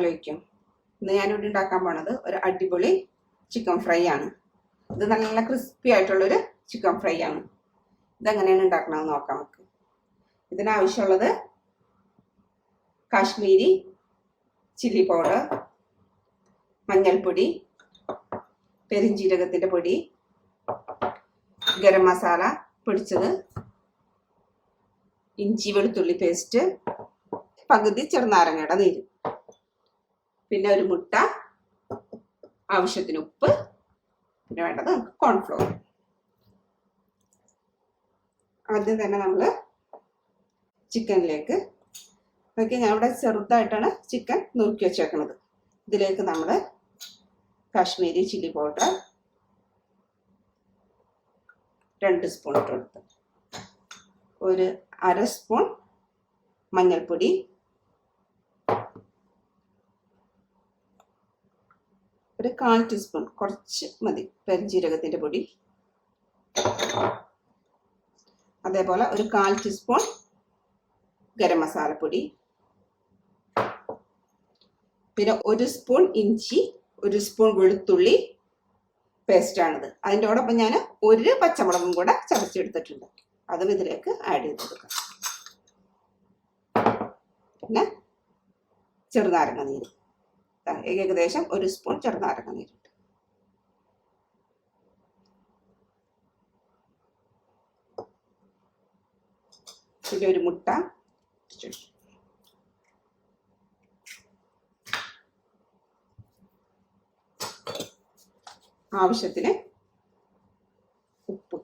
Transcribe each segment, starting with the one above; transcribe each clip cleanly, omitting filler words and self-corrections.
അസ്സലാമലൈക്കും. ഇന്ന് ഞാനിവിടെ ഉണ്ടാക്കാൻ പോണത് ഒരു അടിപൊളി ചിക്കൻ ഫ്രൈ ആണ്. ഇത് നല്ല ക്രിസ്പി ആയിട്ടുള്ളൊരു ചിക്കൻ ഫ്രൈ ആണ്. ഇതെങ്ങനെയാണ് ഉണ്ടാക്കണമെന്ന് നോക്കാം നമുക്ക്. ഇതിനാവശ്യമുള്ളത് കാശ്മീരി ചില്ലി പൗഡർ, മഞ്ഞൾപ്പൊടി, പെരിഞ്ജീരകത്തിൻ്റെ പൊടി, ഗരം മസാല പൊടിച്ചത്, ഇഞ്ചി വെളുത്തുള്ളി പേസ്റ്റ്, പകുതി ചെറുനാരങ്ങയുടെ നീര്, പിന്നെ ഒരു മുട്ട, ആവശ്യത്തിന് ഉപ്പ്, പിന്നെ വേണ്ടത് കോൺഫ്ലോർ. ആദ്യം തന്നെ നമ്മൾ ചിക്കനിലേക്ക് നോക്കി, ഞാൻ ഇവിടെ ചെറുതായിട്ടാണ് ചിക്കൻ നുറുക്കി വെച്ചേക്കുന്നത്. ഇതിലേക്ക് നമ്മൾ കാശ്മീരി ചില്ലി പൗഡർ 2 സ്പൂൺ ഇട്ട് കൊടുത്ത്, ഒരു 1/2 സ്പൂൺ മഞ്ഞൾപ്പൊടി, ഒരു 1/4 ടീസ്പൂൺ, കുറച്ച് മതി, പെരിഞ്ജീരകത്തിൻ്റെ പൊടി, അതേപോലെ ഒരു 1/4 ടീസ്പൂൺ ഗരം മസാലപ്പൊടി, പിന്നെ 1 സ്പൂൺ ഇഞ്ചി, 1 സ്പൂൺ വെളുത്തുള്ളി പേസ്റ്റാണിത്. അതിൻ്റെ കൂടെ ഞാൻ ഒരു പച്ചമുളകും കൂടെ ചതച്ചെടുത്തിട്ടുണ്ട്, അതും ഇതിലേക്ക് ആഡ് ചെയ്ത് കൊടുക്കാം. പിന്നെ ചെറുനാരങ്ങ നീര്, ഏകദേശം 1 സ്പൂൺ ചെറുനാരങ്ങ നീരിട്ട്, പിന്നെ ഒരു മുട്ട, ആവശ്യത്തിന് ഉപ്പ്,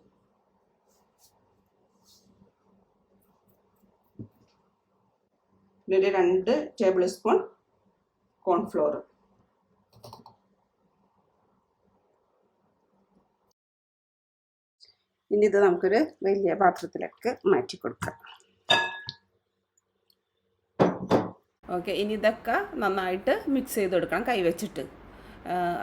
പിന്നെ ഒരു 2 ടേബിൾ സ്പൂൺ കോൺഫ്ലോർ. ഇനി ഇത് നമുക്കൊരു വലിയ പാത്രത്തിലേക്ക് മാറ്റി കൊടുക്കാം. ഓക്കെ, ഇനി ഇതൊക്കെ നന്നായിട്ട് മിക്സ് ചെയ്ത് കൊടുക്കണം കൈവച്ചിട്ട്.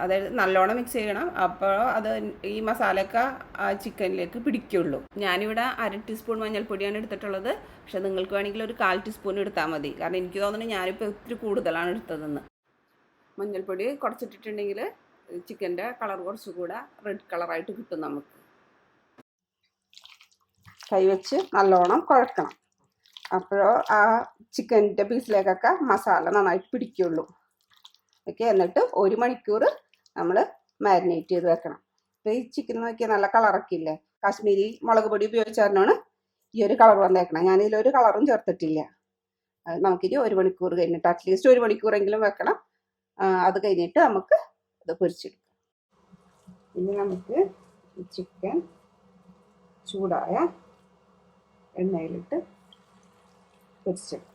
അതായത് നല്ലോണം മിക്സ് ചെയ്യണം, അപ്പോൾ അത് ഈ മസാലയൊക്കെ ആ ചിക്കനിലേക്ക് പിടിക്കുള്ളൂ. ഞാനിവിടെ 1/2 ടീസ്പൂൺ മഞ്ഞൾപ്പൊടിയാണ് എടുത്തിട്ടുള്ളത്. പക്ഷെ നിങ്ങൾക്ക് വേണമെങ്കിൽ ഒരു 1/4 ടീസ്പൂൺ എടുത്താൽ മതി. കാരണം എനിക്ക് തോന്നുന്നത് ഞാനിപ്പോൾ ഒത്തിരി കൂടുതലാണ് എടുത്തതെന്ന്. മഞ്ഞൾപ്പൊടി കുറച്ചിട്ടിട്ടുണ്ടെങ്കിൽ ചിക്കൻ്റെ കളർ കുറച്ചുകൂടെ റെഡ് കളറായിട്ട് കിട്ടും നമുക്ക്. കൈവച്ച് നല്ലോണം കുഴക്കണം, അപ്പോഴോ ആ ചിക്കൻ്റെ പീസിലേക്കൊക്കെ മസാല നന്നായിട്ട് പിടിക്കുള്ളൂ. ഓക്കെ, എന്നിട്ട് 1 മണിക്കൂർ നമ്മൾ മാരിനേറ്റ് ചെയ്ത് വെക്കണം. അപ്പോൾ ഈ ചിക്കൻ നോക്കിയാൽ നല്ല കളറൊക്കെ ഇല്ലേ, കാശ്മീരി മുളക് പൊടി ഉപയോഗിച്ചാണ് ഈ ഒരു കളർ വന്നേക്കണം. ഞാനിതിലൊരു കളറും ചേർത്തിട്ടില്ല. നമുക്കിനി 1 മണിക്കൂർ കഴിഞ്ഞിട്ട്, അറ്റ്ലീസ്റ്റ് 1 മണിക്കൂറെങ്കിലും വെക്കണം. അത് കഴിഞ്ഞിട്ട് നമുക്ക് ഇത് പൊരിച്ചെടുക്കാം. ഇനി നമുക്ക് ചിക്കൻ ചൂടായ എണ്ണയിലിട്ട് പൊരിച്ചെടുക്കാം.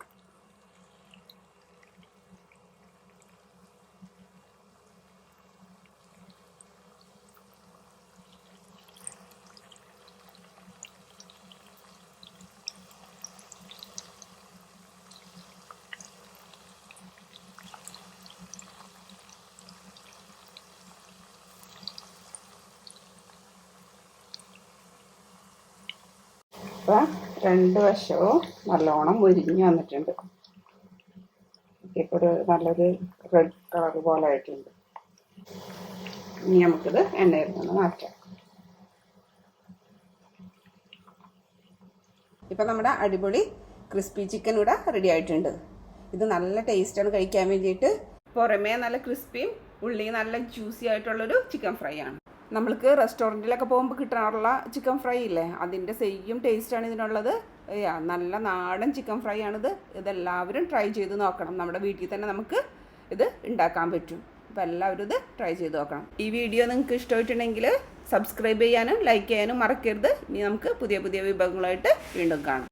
ഇപ്പം 2 വശവും നല്ലോണം മുരിഞ്ഞ് വന്നിട്ടുണ്ട്. ഇപ്പോൾ ഒരു നല്ലൊരു റെഡ് കളർ പോലെ ആയിട്ടുണ്ട്. ഇനി നമുക്കിത് എണ്ണയിൽ നിന്ന് മാറ്റാം. ഇപ്പം നമ്മുടെ അടിപൊളി ക്രിസ്പി ചിക്കൻ ഇവിടെ റെഡി ആയിട്ടുണ്ട്. ഇത് നല്ല ടേസ്റ്റാണ് കഴിക്കാൻ വേണ്ടിയിട്ട്. പുറമേ നല്ല ക്രിസ്പിയും ഉള്ളി നല്ല ജ്യൂസി ആയിട്ടുള്ളൊരു ചിക്കൻ ഫ്രൈ ആണ്. നമ്മൾക്ക് റെസ്റ്റോറൻറ്റിലൊക്കെ പോകുമ്പോൾ കിട്ടാറുള്ള ചിക്കൻ ഫ്രൈ ഇല്ലേ, അതിൻ്റെ സെയിം ടേസ്റ്റാണ് ഇതിനുള്ളത്. നല്ല നാടൻ ചിക്കൻ ഫ്രൈ ആണിത്. ഇതെല്ലാവരും ട്രൈ ചെയ്ത് നോക്കണം. നമ്മുടെ വീട്ടിൽ തന്നെ നമുക്ക് ഇത് ഉണ്ടാക്കാൻ പറ്റും. അപ്പോൾ എല്ലാവരും ഇത് ട്രൈ ചെയ്ത് നോക്കണം. ഈ വീഡിയോ നിങ്ങൾക്ക് ഇഷ്ടമായിട്ടുണ്ടെങ്കിൽ സബ്സ്ക്രൈബ് ചെയ്യാനും ലൈക്ക് ചെയ്യാനും മറക്കരുത്. ഇനി നമുക്ക് പുതിയ പുതിയ വിഭവങ്ങളായിട്ട് വീണ്ടും കാണാം.